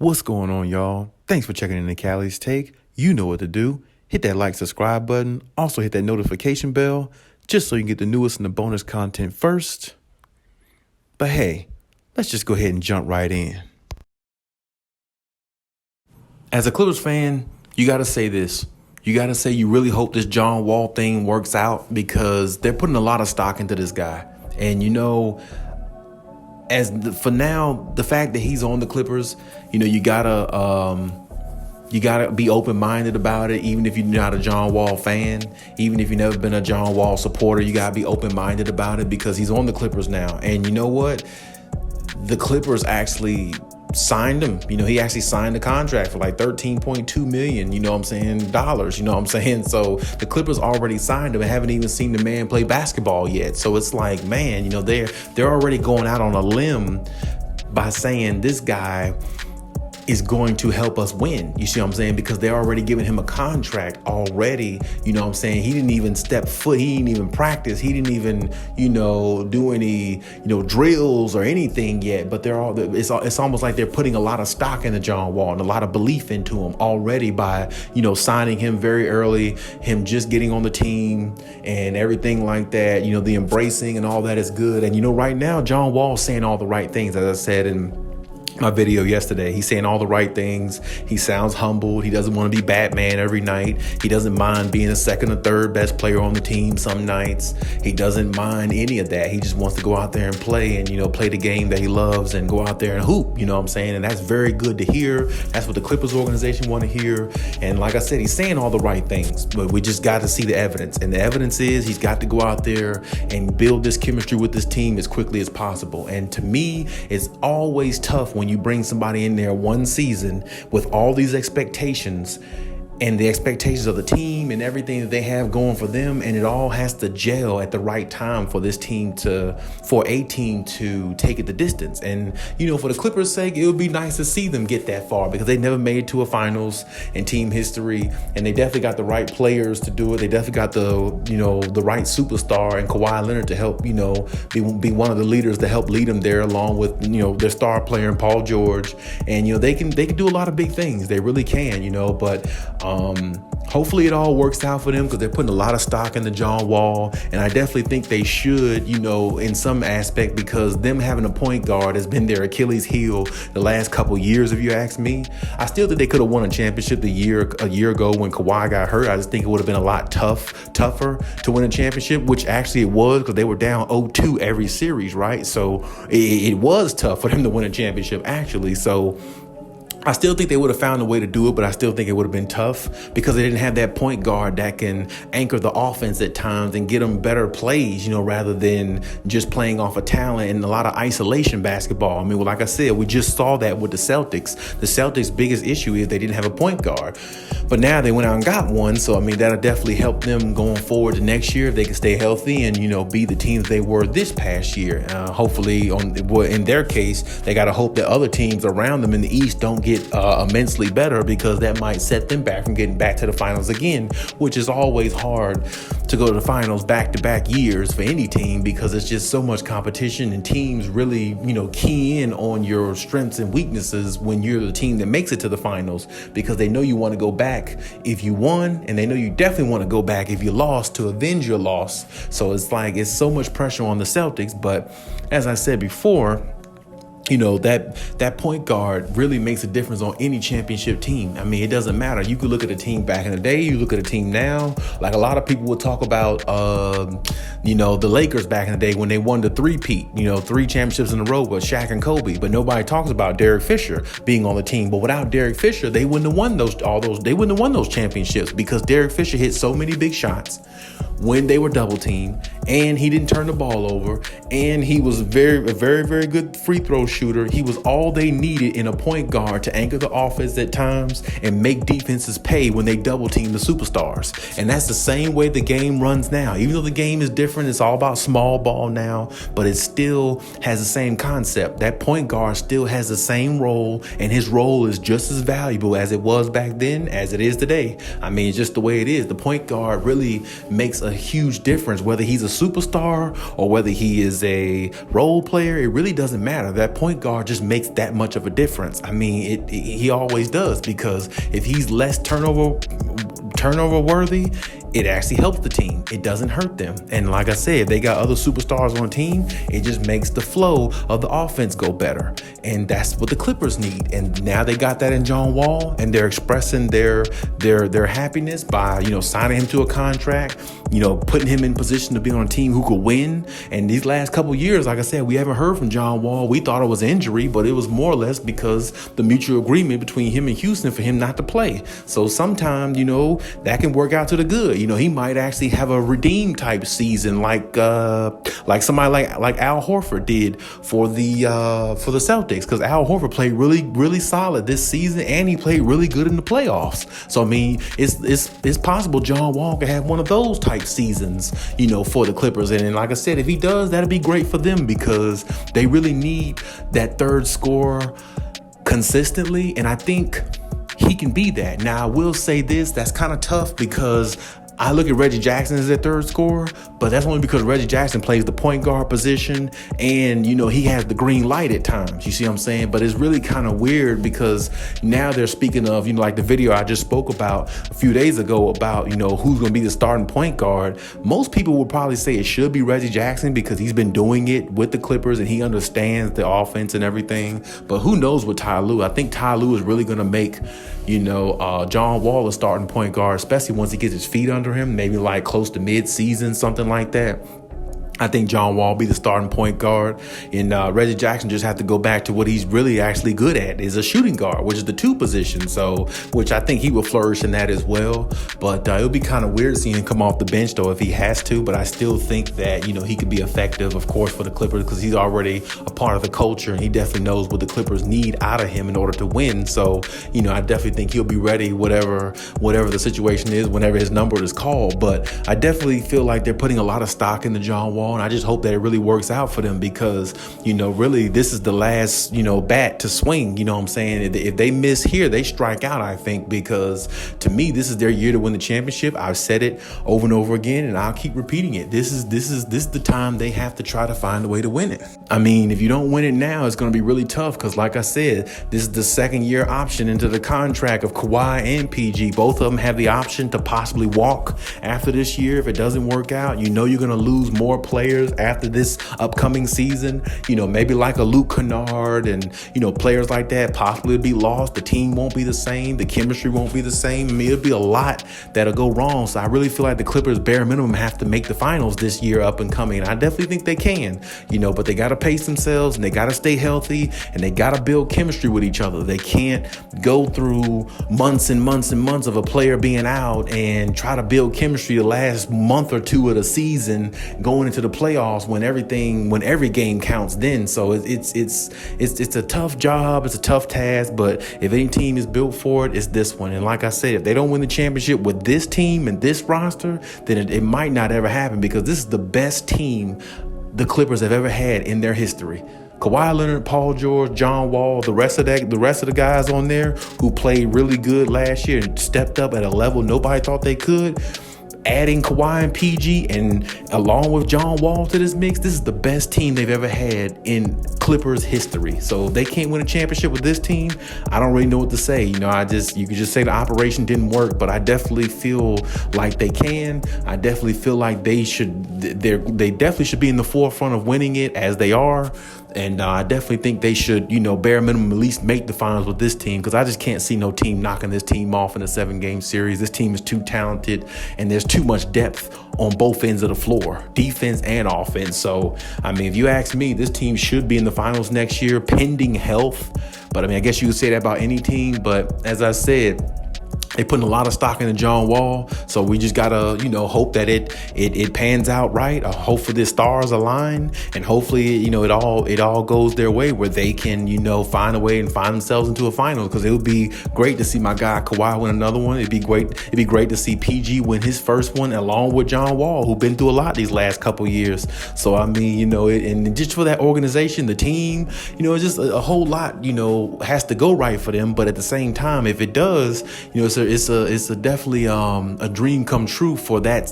What's going on, y'all? Thanks for checking in the Khaliis Take. You know what to do. Hit that like, subscribe button. Also hit that notification bell just so you can get the newest and the bonus content first. But hey, let's just go ahead and jump right in. As a Clippers fan, you got to say this. You got to say you really hope this John Wall thing works out because they're putting a lot of stock into this guy. And for now, the fact that he's on the Clippers, you gotta be open-minded about it. Even if you're not a John Wall fan, even if you've never been a John Wall supporter, you gotta be open-minded about it because he's on the Clippers now. And you know what? The Clippers actually signed him. He actually signed a contract for like $13.2 million, dollars, So the Clippers already signed him and haven't even seen the man play basketball yet. So it's like, man, they're already going out on a limb by saying this guy is going to help us win. You see what I'm saying? Because they're already giving him a contract already. You know what I'm saying? He didn't even step foot. He didn't even practice. He didn't even, do any, drills or anything yet. But it's almost like they're putting a lot of stock into John Wall and a lot of belief into him already by, signing him very early, him just getting on the team and everything like that. The embracing and all that is good. And, right now, John Wall's saying all the right things, as I said in my video yesterday. He's saying all the right things. He sounds humbled. He doesn't want to be Batman every night. He doesn't mind being the second or third best player on the team some nights. He doesn't mind any of that. He just wants to go out there and play and, play the game that he loves and go out there and hoop, you know what I'm saying? And that's very good to hear. That's what the Clippers organization want to hear. And like I said, he's saying all the right things, but we just got to see the evidence. And the evidence is he's got to go out there and build this chemistry with this team as quickly as possible. And to me, it's always tough when you bring somebody in there one season with all these expectations and the expectations of the team and everything that they have going for them. And it all has to gel at the right time for a team to take it the distance. And, for the Clippers' sake, it would be nice to see them get that far because they never made it to a finals in team history. And they definitely got the right players to do it. They definitely got the right superstar and Kawhi Leonard to help, be one of the leaders to help lead them there along with, their star player and Paul George. And, they can do a lot of big things. They really can, but hopefully it all works out for them because they're putting a lot of stock into John Wall. And I definitely think they should, in some aspect, because them having a point guard has been their Achilles heel the last couple years, if you ask me. I still think they could have won a championship a year ago when Kawhi got hurt. I just think it would have been a lot tougher to win a championship, which actually it was because they were down 0-2 every series, right? So it was tough for them to win a championship, actually. So I still think they would have found a way to do it, but I still think it would have been tough because they didn't have that point guard that can anchor the offense at times and get them better plays, rather than just playing off of talent and a lot of isolation basketball. I mean, like I said, we just saw that with the Celtics. The Celtics' biggest issue is they didn't have a point guard, but now they went out and got one. So, that'll definitely help them going forward to next year if they can stay healthy and, be the teams they were this past year. Hopefully, in their case, they got to hope that other teams around them in the East don't get immensely better because that might set them back from getting back to the finals again, which is always hard to go to the finals back-to-back years for any team because it's just so much competition and teams really, key in on your strengths and weaknesses when you're the team that makes it to the finals because they know you want to go back if you won and they know you definitely want to go back if you lost to avenge your loss. So it's so much pressure on the Celtics. But as I said before, that point guard really makes a difference on any championship team. It doesn't matter. You could look at a team back in the day. You look at a team now. Like a lot of people would talk about, the Lakers back in the day when they won the three-peat, 3 championships in a row with Shaq and Kobe. But nobody talks about Derek Fisher being on the team. But without Derek Fisher, they wouldn't have won those championships because Derek Fisher hit so many big shots when they were double teamed, and he didn't turn the ball over, and he was a very, very good free throw shooter. He was all they needed in a point guard to anchor the offense at times and make defenses pay when they double team the superstars. And that's the same way the game runs now. Even though the game is different, it's all about small ball now, but it still has the same concept. That point guard still has the same role, and his role is just as valuable as it was back then as it is today. It's just the way it is. The point guard really makes a huge difference, whether he's a superstar or whether he is a role player. It really doesn't matter. That point guard just makes that much of a difference. I mean, he always does, because if he's less turnover worthy, it actually helps the team. It doesn't hurt them. And like I said, they got other superstars on the team. It just makes the flow of the offense go better. And that's what the Clippers need. And now they got that in John Wall, and they're expressing their happiness by, signing him to a contract, putting him in position to be on a team who could win. And these last couple years, like I said, we haven't heard from John Wall. We thought it was injury, but it was more or less because the mutual agreement between him and Houston for him not to play. So sometimes, that can work out to the good. He might actually have a redeem type season like somebody like Al Horford did for the Celtics, because Al Horford played really, really solid this season, and he played really good in the playoffs. So I mean, it's possible John Wall can have one of those type seasons, for the Clippers. And like I said, if he does, that'd be great for them, because they really need that third scorer consistently, and I think he can be that. Now, I will say this, that's kind of tough, because I look at Reggie Jackson as their third scorer, but that's only because Reggie Jackson plays the point guard position, and, he has the green light at times. You see what I'm saying? But it's really kind of weird, because now they're speaking of, like the video I just spoke about a few days ago about, who's going to be the starting point guard. Most people would probably say it should be Reggie Jackson, because he's been doing it with the Clippers and he understands the offense and everything. But who knows with Ty Lue? I think Ty Lue is really going to make, John Wall a starting point guard, especially once he gets his feet under him, maybe like close to mid-season, something like that. I think John Wall will be the starting point guard, and Reggie Jackson just have to go back to what he's really actually good at, is a shooting guard, which is the 2 position. So, which I think he will flourish in that as well. But it'll be kind of weird seeing him come off the bench, though, if he has to. But I still think that, he could be effective, of course, for the Clippers, because he's already a part of the culture, and he definitely knows what the Clippers need out of him in order to win. So, I definitely think he'll be ready, whatever the situation is, whenever his number is called. But I definitely feel like they're putting a lot of stock into John Wall. And I just hope that it really works out for them, because, really this is the last, bat to swing. You know what I'm saying? If they miss here, they strike out, I think, because to me, this is their year to win the championship. I've said it over and over again, and I'll keep repeating it. This is the time they have to try to find a way to win it. I mean, if you don't win it now, it's going to be really tough, because like I said, this is the second year option into the contract of Kawhi and PG. Both of them have the option to possibly walk after this year. If it doesn't work out, you're going to lose more players after this upcoming season, maybe like a Luke Kennard and, players like that possibly be lost. The team won't be the same. The chemistry won't be the same. I mean, it'll be a lot that'll go wrong. So I really feel like the Clippers bare minimum have to make the finals this year up and coming. I definitely think they can, but they got to pace themselves, and they got to stay healthy, and they got to build chemistry with each other. They can't go through months and months and months of a player being out and try to build chemistry the last month or 2 of the season going into the playoffs when every game counts then. So it's a tough job. It's a tough task, but if any team is built for it, it's this one. And like I said, if they don't win the championship with this team and this roster, then it might not ever happen, because this is the best team the Clippers have ever had in their history. Kawhi Leonard, Paul George, John Wall, the rest of the guys on there who played really good last year and stepped up at a level nobody thought they could. Adding Kawhi and PG and along with John Wall to this mix, this is the best team they've ever had in Clippers history. So if they can't win a championship with this team, I don't really know what to say. You could just say the operation didn't work, but I definitely feel like they can. I definitely feel like they definitely should be in the forefront of winning it, as they are. And I definitely think they should, bare minimum at least make the finals with this team, because I just can't see no team knocking this team off in a 7-game series. This team is too talented, and there's too much depth on both ends of the floor, defense and offense. So, I mean, if you ask me, this team should be in the finals next year, pending health. But, I mean, I guess you could say that about any team. But as I said, they putting a lot of stock into John Wall, so we just gotta, hope that it pans out right. Hopefully the stars align, and hopefully, it all goes their way, where they can, find a way and find themselves into a final. Because it would be great to see my guy Kawhi win another one. It'd be great to see PG win his first one, along with John Wall, who've been through a lot these last couple years. So I mean, and just for that organization, the team, it's just a whole lot, has to go right for them. But at the same time, if it does, it's a definitely a dream come true for that,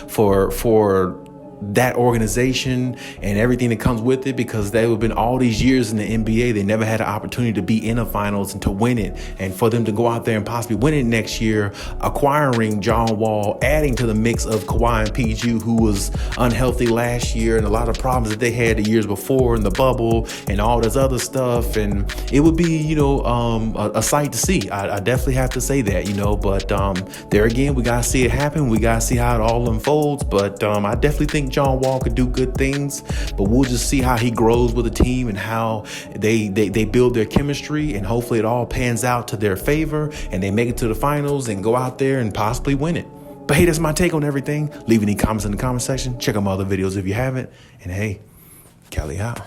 for that organization and everything that comes with it, because they have been all these years in the NBA. They never had an opportunity to be in a finals and to win it. And for them to go out there and possibly win it next year, acquiring John Wall, adding to the mix of Kawhi and PG, who was unhealthy last year, and a lot of problems that they had the years before in the bubble and all this other stuff. And it would be, a sight to see. I definitely have to say that, but there again, we got to see it happen. We got to see how it all unfolds. But I definitely think John Wall could do good things, but we'll just see how he grows with the team and how they build their chemistry, and hopefully it all pans out to their favor and they make it to the finals and go out there and possibly win it. But hey, that's my take on everything. Leave any comments in the comment section. Check out my other videos if you haven't. And hey, Khaliis out.